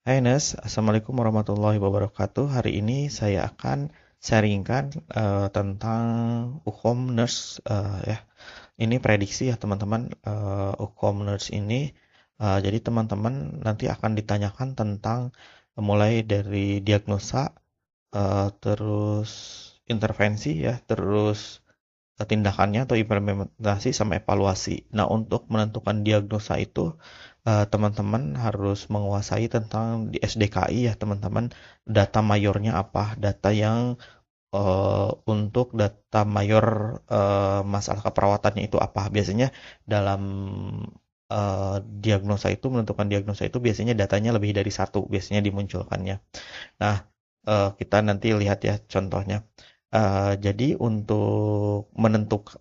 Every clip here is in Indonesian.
Hai Nes, Assalamualaikum warahmatullahi wabarakatuh. Hari ini saya akan sharingkan tentang Ukom Nurse ya. Ini prediksi ya teman-teman. Ukom Nurse ini, jadi teman-teman nanti akan ditanyakan tentang mulai dari diagnosa, terus intervensi ya, terus tindakannya atau implementasi sama evaluasi. Nah, untuk menentukan diagnosa itu teman-teman harus menguasai tentang di SDKI ya teman-teman, data mayornya apa, data yang untuk data mayor masalah keperawatannya itu apa. Biasanya dalam diagnosa itu, menentukan diagnosa itu biasanya datanya lebih dari satu biasanya dimunculkannya. Nah, kita nanti lihat ya contohnya. Jadi untuk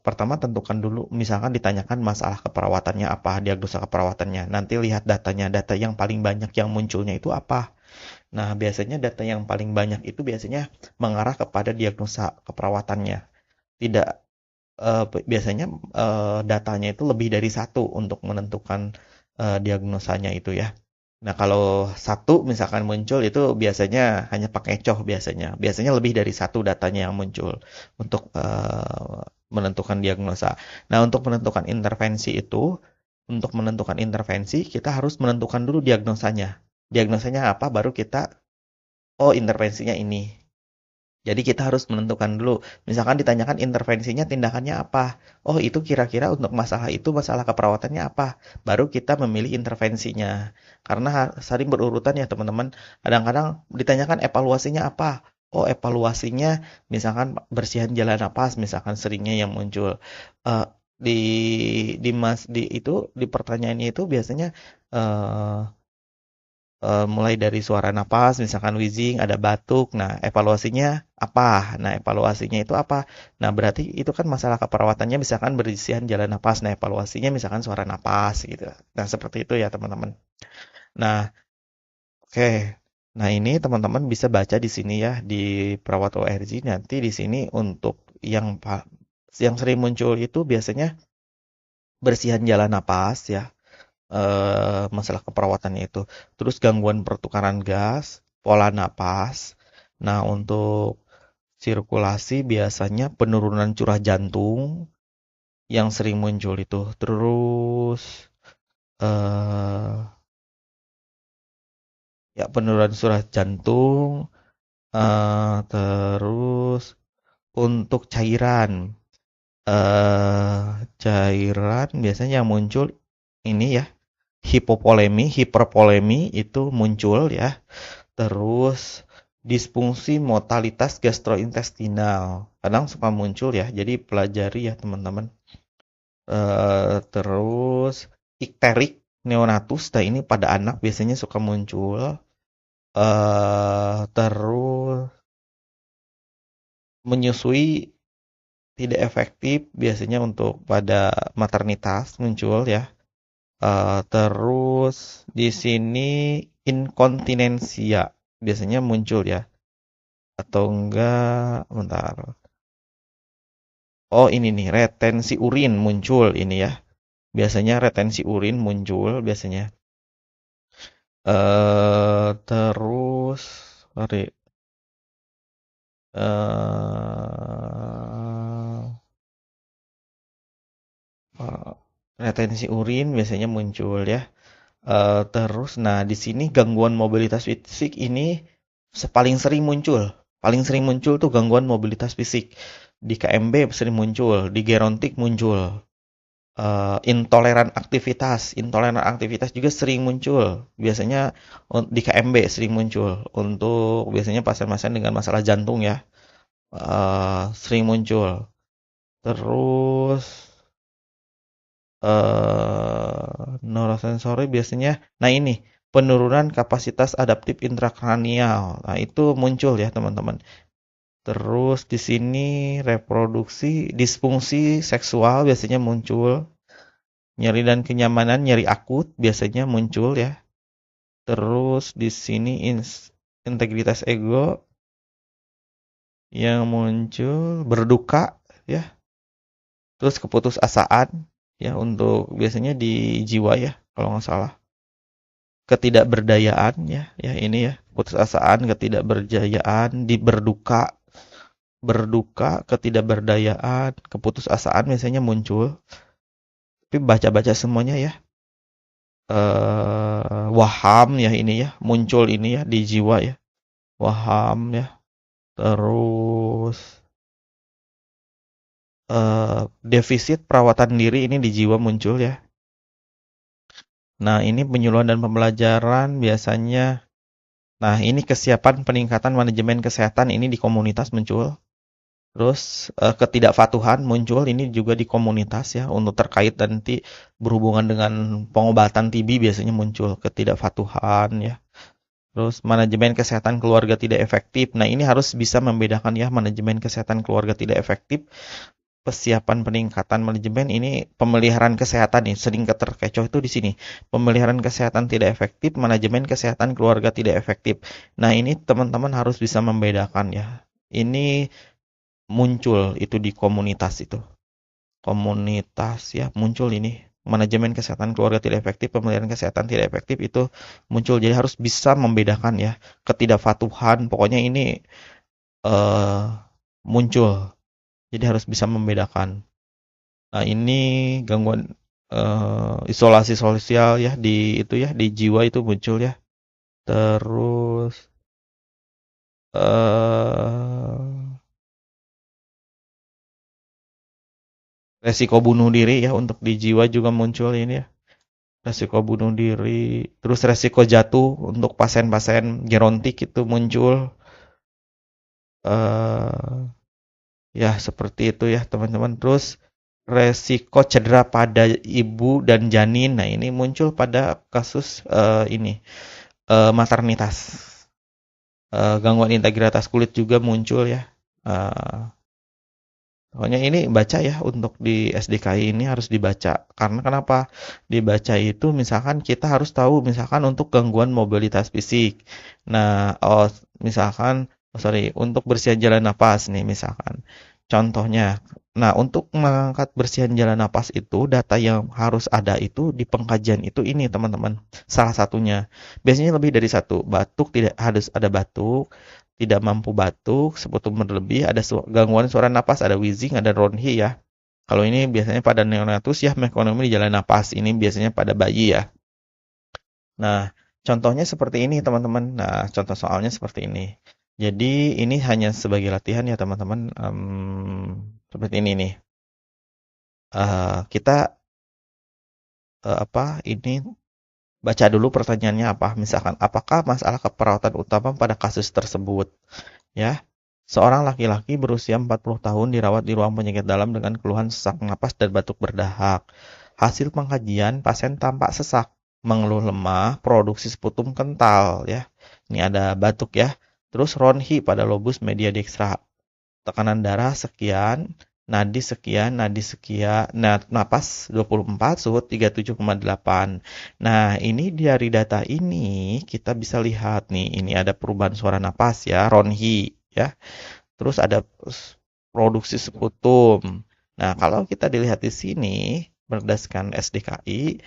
pertama tentukan dulu, misalkan ditanyakan masalah keperawatannya apa, diagnosa keperawatannya. Nanti lihat datanya, data yang paling banyak yang munculnya itu apa. Nah, biasanya data yang paling banyak itu biasanya mengarah kepada diagnosa keperawatannya. Tidak, biasanya datanya itu lebih dari satu untuk menentukan diagnosanya itu ya. Nah, kalau satu misalkan muncul itu biasanya hanya pakai coh biasanya. Biasanya lebih dari satu datanya yang muncul untuk menentukan diagnosa. Nah, untuk menentukan intervensi itu, untuk menentukan intervensi kita harus menentukan dulu diagnosanya. Diagnosanya apa baru kita, oh intervensinya ini. Jadi kita harus menentukan dulu. Misalkan ditanyakan intervensinya tindakannya apa. Oh itu kira-kira untuk masalah itu masalah keperawatannya apa. Baru kita memilih intervensinya. Karena saling berurutan ya teman-teman. Kadang-kadang ditanyakan evaluasinya apa. Oh evaluasinya misalkan bersihan jalan napas misalkan seringnya yang muncul. Eh, di itu di pertanyaannya itu biasanya eh, mulai dari suara napas, misalkan wheezing, ada batuk. Nah, evaluasinya apa? Nah, evaluasinya itu apa? Nah, berarti itu kan masalah keperawatannya misalkan berisian jalan napas. Nah, evaluasinya misalkan suara napas gitu. Nah, seperti itu ya, teman-teman. Nah, oke. Nah, ini teman-teman bisa baca di sini ya di perawat ORG. Nanti di sini untuk yang yang sering muncul itu biasanya bersihan jalan napas ya, masalah keperawatannya itu. Terus gangguan pertukaran gas, pola napas. Nah, untuk sirkulasi biasanya penurunan curah jantung yang sering muncul itu. Terus eh ya penurunan curah jantung, terus untuk cairan, eh cairan biasanya yang muncul ini ya, hipervolemi itu muncul ya. Terus disfungsi motalitas gastrointestinal. Kadang suka muncul ya, jadi pelajari ya teman-teman. Terus ikterik neonatus, nah ini pada anak biasanya suka muncul. Terus menyusui tidak efektif biasanya untuk pada maternitas muncul ya. Terus di sini inkontinensia biasanya muncul ya. Atau enggak, bentar. Oh ini nih, retensi urin muncul ini ya. Biasanya retensi urin muncul biasanya. Terus, sorry. Eh, retensi urin biasanya muncul ya. Terus, nah di sini gangguan mobilitas fisik ini paling sering muncul. Paling sering muncul tuh gangguan mobilitas fisik. Di KMB sering muncul, di gerontik muncul. Intoleran aktivitas juga sering muncul. Biasanya di KMB sering muncul untuk biasanya pasien-pasien dengan masalah jantung ya, sering muncul. Terus neurosensori biasanya, nah ini penurunan kapasitas adaptif intrakranial. Nah itu muncul ya teman-teman. Terus di sini reproduksi, disfungsi seksual biasanya muncul. Nyeri dan kenyamanan, nyeri akut biasanya muncul ya. Terus di sini integritas ego yang muncul, berduka ya. Terus keputusasaan ya untuk biasanya di jiwa ya kalau nggak salah. ketidakberdayaan ya, ya ini ya, putusasaan, ketidakberdayaan, di berduka, ketidakberdayaan, keputusasaan biasanya muncul. Tapi baca-baca semuanya ya, waham ya ini ya, muncul ini ya di jiwa ya, waham ya, terus defisit perawatan diri ini di jiwa muncul ya. Nah, ini penyuluhan dan pembelajaran biasanya. Nah, ini kesiapan peningkatan manajemen kesehatan ini di komunitas muncul. Terus ketidakpatuhan muncul ini juga di komunitas ya, untuk terkait nanti berhubungan dengan pengobatan TB biasanya muncul ketidakpatuhan ya. Terus manajemen kesehatan keluarga tidak efektif. Nah, ini harus bisa membedakan ya, manajemen kesehatan keluarga tidak efektif. Persiapan peningkatan manajemen ini pemeliharaan kesehatan nih, sering terkecoh itu di sini. Pemeliharaan kesehatan tidak efektif, manajemen kesehatan keluarga tidak efektif. Nah, ini teman-teman harus bisa membedakan ya. Ini muncul itu di komunitas itu. Komunitas ya, muncul ini. Manajemen kesehatan keluarga tidak efektif, pemeliharaan kesehatan tidak efektif itu muncul. Jadi harus bisa membedakan ya. Ketidakpatuhan, pokoknya ini muncul. Jadi harus bisa membedakan. Nah, ini gangguan isolasi sosial ya, di itu ya, di jiwa itu muncul ya. Terus resiko bunuh diri ya, untuk di jiwa juga muncul ini ya. Resiko bunuh diri, terus resiko jatuh untuk pasien-pasien gerontik itu muncul. Ya seperti itu ya teman-teman. Terus resiko cedera pada ibu dan janin. Nah, ini muncul pada kasus ini maternitas. Gangguan integritas kulit juga muncul ya. Pokoknya ini baca ya, untuk di SDKI ini harus dibaca. Karena kenapa? Dibaca itu misalkan kita harus tahu misalkan untuk gangguan mobilitas fisik. Nah, misalkan untuk bersihan jalan napas nih misalkan. Contohnya, nah untuk mengangkat bersihan jalan napas itu data yang harus ada itu di pengkajian itu ini teman-teman. Salah satunya. Biasanya lebih dari satu. Batuk tidak harus ada batuk. Tidak mampu batuk, seputum berlebih, ada gangguan suara napas, ada wheezing, ada ronhi ya. Kalau ini biasanya pada neonatus ya, mekonomi di jalan napas. Ini biasanya pada bayi ya. Nah, contohnya seperti ini teman-teman. Nah, contoh soalnya seperti ini. Jadi ini hanya sebagai latihan ya teman-teman. Seperti ini nih. Kita ini baca dulu pertanyaannya apa. Misalkan, apakah masalah keperawatan utama pada kasus tersebut? Ya, seorang laki-laki berusia 40 tahun dirawat di ruang penyakit dalam dengan keluhan sesak napas dan batuk berdahak. Hasil pengkajian, pasien tampak sesak, mengeluh lemah, produksi sputum kental ya. Ini ada batuk ya. Terus ronhi pada lobus media dextra. Tekanan darah sekian, nadi sekian, napas 24, suhu 37,8. Nah, ini dari data ini kita bisa lihat nih, ini ada perubahan suara napas ya, ronhi ya. Terus ada produksi sputum. Nah, kalau kita dilihat di sini berdasarkan SDKI,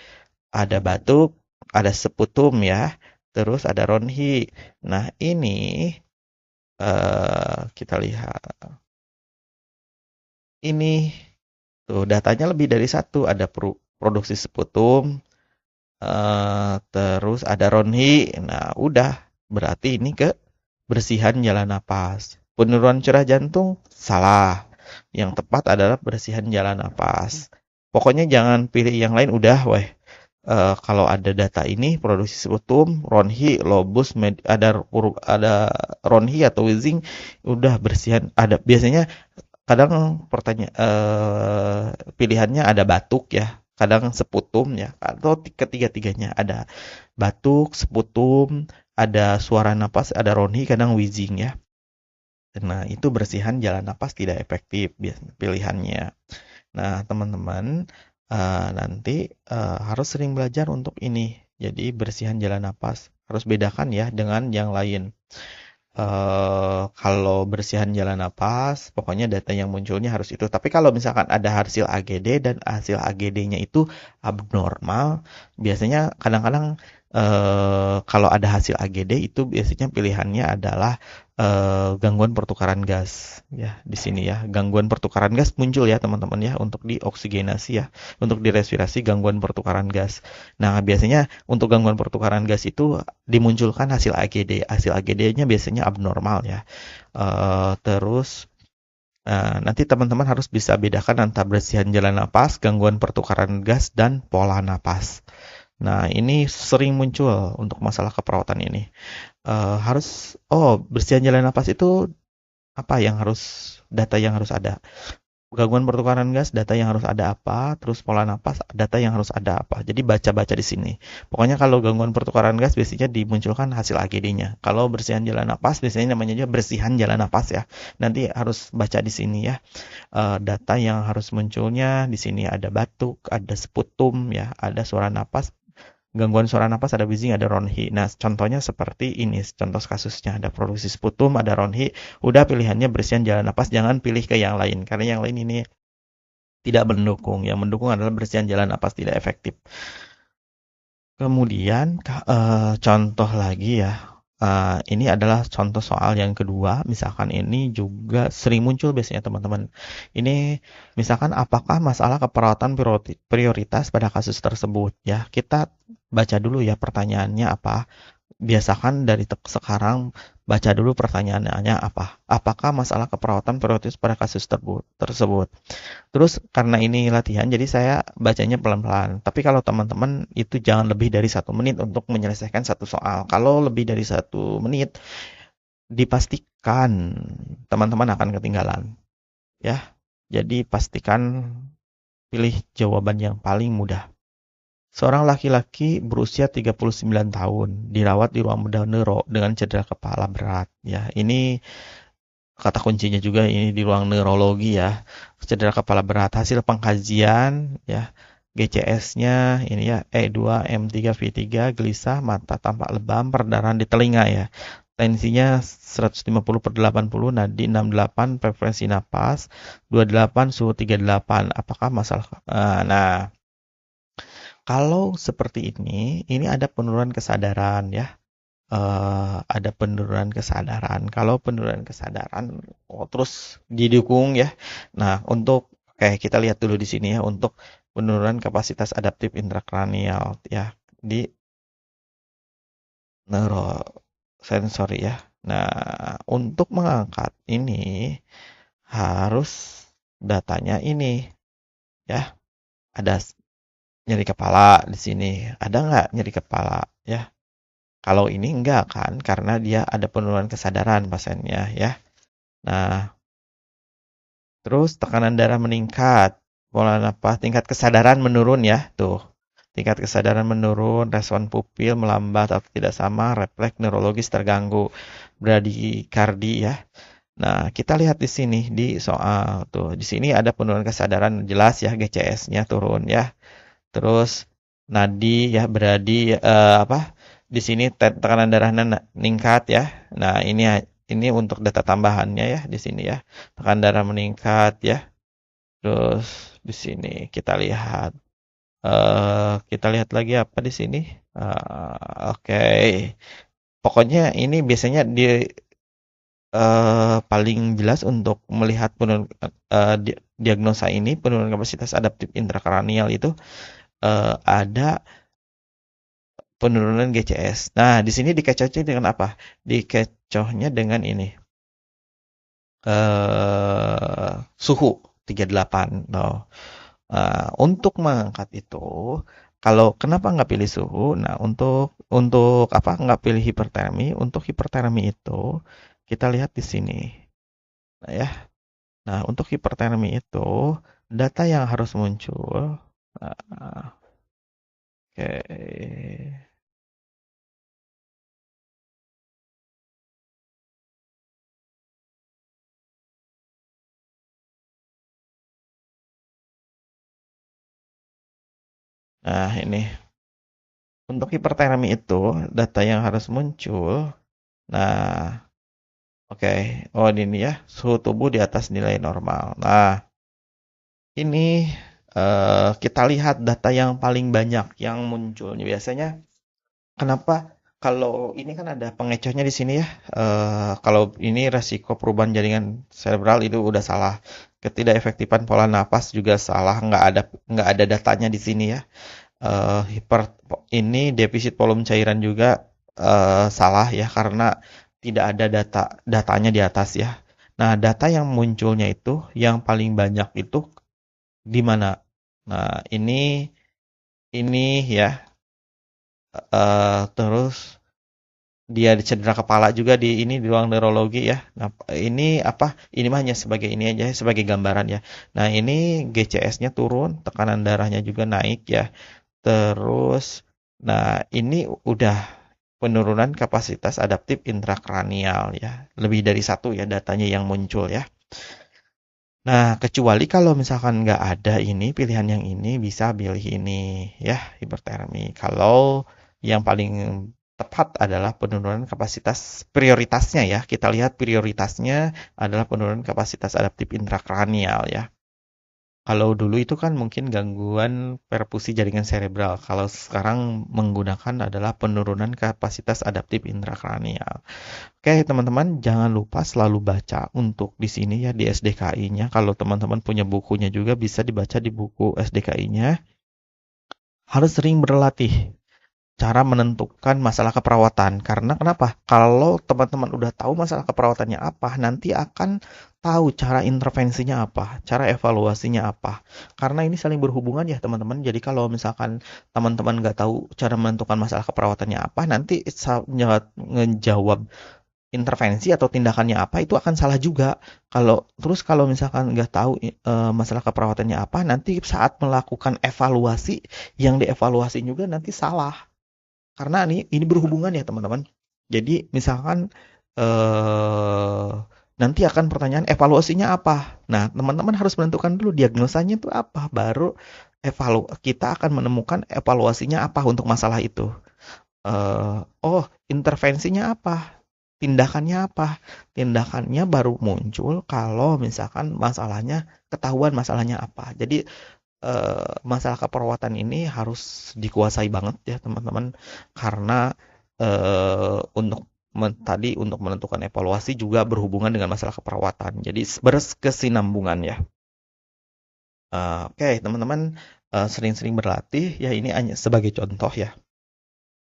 ada batuk, ada sputum ya, terus ada ronhi. Nah, ini kita lihat. Ini tuh datanya lebih dari satu, ada produksi sputum, terus ada ronhi. Nah, udah berarti ini bersihan jalan napas. Penurunan curah jantung salah. Yang tepat adalah bersihan jalan napas. Pokoknya jangan pilih yang lain, udah weh. Kalau ada data ini produksi sputum, ronhi, lobus, ada ronhi atau wheezing, udah bersihan. Ada biasanya kadang pilihannya ada batuk ya, kadang sputum ya, atau ketiga-tiganya ada batuk, sputum, ada suara napas, ada ronhi, kadang wheezing ya. Nah, itu bersihan jalan napas tidak efektif pilihannya. Nah, teman-teman nanti harus sering belajar untuk ini. Jadi bersihan jalan napas harus bedakan ya dengan yang lain. Kalau bersihan jalan napas, pokoknya data yang munculnya harus itu. Tapi kalau misalkan ada hasil AGD dan hasil AGD-nya itu abnormal, biasanya kadang-kadang kalau ada hasil AGD itu biasanya pilihannya adalah gangguan pertukaran gas ya di sini ya. Gangguan pertukaran gas muncul ya teman-teman ya untuk dioksigenasi ya, untuk direspirasi gangguan pertukaran gas. Nah, biasanya untuk gangguan pertukaran gas itu dimunculkan hasil AGD. Hasil AGD-nya biasanya abnormal ya. Terus nanti teman-teman harus bisa bedakan antara bersihan jalan napas, gangguan pertukaran gas, dan pola napas. Nah, ini sering muncul untuk masalah keperawatan ini. Bersihan jalan napas itu apa yang harus, data yang harus ada? Gangguan pertukaran gas, data yang harus ada apa? Terus pola napas, data yang harus ada apa? Jadi baca-baca di sini. Pokoknya kalau gangguan pertukaran gas biasanya dimunculkan hasil AGD-nya. Kalau bersihan jalan napas biasanya namanya juga bersihan jalan napas ya. Nanti harus baca di sini ya. Data yang harus munculnya di sini ada batuk, ada sputum ya, ada suara napas, gangguan suara napas, ada wheezing, ada ronhi. Nah, contohnya seperti ini, contoh kasusnya ada produksi sputum, ada ronhi. Udah pilihannya bersihan jalan napas, jangan pilih ke yang lain karena yang lain ini tidak mendukung. Yang mendukung adalah bersihan jalan napas tidak efektif. Kemudian contoh lagi ya. Ini adalah contoh soal yang kedua. Misalkan ini juga sering muncul biasanya teman-teman. Ini misalkan apakah masalah keperawatan prioritas pada kasus tersebut ya. Kita baca dulu ya pertanyaannya apa. Biasakan dari sekarang baca dulu pertanyaannya apa. Apakah masalah keperawatan prioritas pada kasus tersebut. Terus karena ini latihan, jadi saya bacanya pelan-pelan. Tapi kalau teman-teman itu jangan lebih dari 1 menit untuk menyelesaikan satu soal. Kalau lebih dari 1 menit, dipastikan teman-teman akan ketinggalan. Ya, jadi pastikan pilih jawaban yang paling mudah. Seorang laki-laki berusia 39 tahun, dirawat di ruang bedah neuro dengan cedera kepala berat. Ya, ini kata kuncinya juga ini di ruang neurologi ya, cedera kepala berat. Hasil pengkajian ya, GCS-nya ini ya E2 M3 V3, gelisah, mata tampak lebam, perdarahan di telinga ya. Tensinya 150/80, nadi 68, frekuensi napas 28, suhu 38. Apakah masalah? Nah, kalau seperti ini ada penurunan kesadaran ya. Ada penurunan kesadaran. Kalau penurunan kesadaran, terus didukung ya. Nah, untuk kayak kita lihat dulu di sini ya, untuk penurunan kapasitas adaptif intrakranial ya di neurosensori ya. Nah, untuk mengangkat ini harus datanya ini ya. Ada nyeri kepala di sini. Ada nggak nyeri kepala ya? Kalau ini enggak kan, karena dia ada penurunan kesadaran pasiennya ya. Nah, terus tekanan darah meningkat, pola napas, tingkat kesadaran menurun ya, tuh. Tingkat kesadaran menurun, respon pupil melambat atau tidak sama, refleks neurologis terganggu, bradikardi ya. Nah, kita lihat di sini di soal tuh. Di sini ada penurunan kesadaran jelas ya, GCS-nya turun ya. Terus nadi ya, beradi di sini tekanan darahnya meningkat ya. Nah, ini untuk data tambahannya ya di sini ya. Tekanan darah meningkat ya. Terus di sini kita lihat lagi apa di sini. Oke. Pokoknya ini biasanya paling jelas untuk melihat diagnosa ini penurunan kapasitas adaptif intrakranial itu ada penurunan GCS. Nah, di sini dikecohnya dengan apa? Dikecohnya dengan ini. Suhu 38. No. Untuk mengangkat itu, kalau kenapa nggak pilih suhu? Nah, untuk apa nggak pilih hipertermi? Untuk hipertermi itu kita lihat di sini. Nah, ya. Nah, untuk hipertermi itu data yang harus muncul. Oke. Nah, ini untuk hipertermi itu data yang harus muncul. Nah, oke. Oh, ini ya, suhu tubuh di atas nilai normal. Nah, ini kita lihat data yang paling banyak yang muncul. Biasanya Kenapa? Kalau ini kan ada pengecohnya di sini ya. Kalau ini resiko perubahan jaringan cerebral itu udah salah. Ketidakefektifan pola napas juga salah. Nggak ada datanya di sini ya. Ini defisit volume cairan juga salah ya karena tidak ada datanya di atas ya. Nah, data yang munculnya itu yang paling banyak itu di mana? Nah, ini ya. Terus dia cedera kepala juga di ruang neurologi ya. Nah, ini apa? Ini mah hanya sebagai ini aja, sebagai gambaran ya. Nah, ini GCS-nya turun, tekanan darahnya juga naik ya. Terus, nah ini udah penurunan kapasitas adaptif intrakranial ya. Lebih dari satu ya datanya yang muncul ya. Nah, kecuali kalau misalkan nggak ada ini, pilihan yang ini bisa pilih ini ya, hipertermi. Kalau yang paling tepat adalah penurunan kapasitas prioritasnya ya. Kita lihat prioritasnya adalah penurunan kapasitas adaptif intrakranial ya. Kalau dulu itu kan mungkin gangguan perfusi jaringan cerebral. Kalau sekarang menggunakan adalah penurunan kapasitas adaptif intrakranial. Oke, teman-teman, jangan lupa selalu baca untuk di sini ya di SDKI-nya. Kalau teman-teman punya bukunya juga bisa dibaca di buku SDKI-nya. Harus sering berlatih cara menentukan masalah keperawatan. Karena kenapa? Kalau teman-teman udah tahu masalah keperawatannya apa, nanti akan tahu cara intervensinya apa, cara evaluasinya apa. Karena ini saling berhubungan ya teman-teman. Jadi kalau misalkan teman-teman nggak tahu cara menentukan masalah keperawatannya apa, nanti ngejawab intervensi atau tindakannya apa itu akan salah juga. Kalau misalkan nggak tahu masalah keperawatannya apa, nanti saat melakukan evaluasi yang dievaluasi juga nanti salah. Karena ini berhubungan ya teman-teman. Jadi misalkan eh, nanti akan pertanyaan evaluasinya apa. Nah, teman-teman harus menentukan dulu diagnosanya itu apa, baru kita akan menemukan evaluasinya apa untuk masalah itu. Oh, intervensinya apa? Tindakannya apa? Tindakannya baru muncul kalau misalkan ketahuan masalahnya apa. Jadi masalah keperawatan ini harus dikuasai banget ya teman-teman karena untuk menentukan evaluasi juga berhubungan dengan masalah keperawatan. Jadi berkesinambungan ya. Oke, teman-teman sering-sering berlatih ya ini hanya sebagai contoh ya.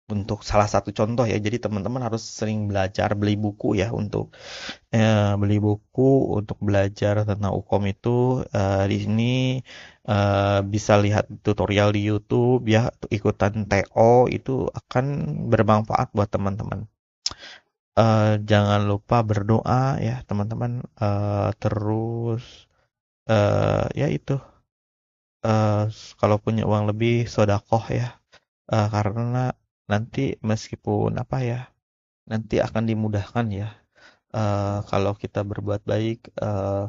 Untuk salah satu contoh ya, jadi teman-teman harus sering belajar beli buku ya beli buku untuk belajar tentang Ukom itu di sini bisa lihat tutorial di YouTube ya, ikutan TO itu akan bermanfaat buat teman-teman. Jangan lupa berdoa ya teman-teman. Terus ya itu eh, kalau punya uang lebih sodakoh ya. Karena nanti meskipun apa ya, nanti akan dimudahkan ya. Kalau kita berbuat baik,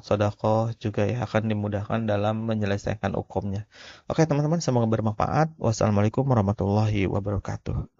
sedekah juga ya akan dimudahkan dalam menyelesaikan hukumnya. Oke teman-teman, semoga bermanfaat. Wassalamualaikum warahmatullahi wabarakatuh.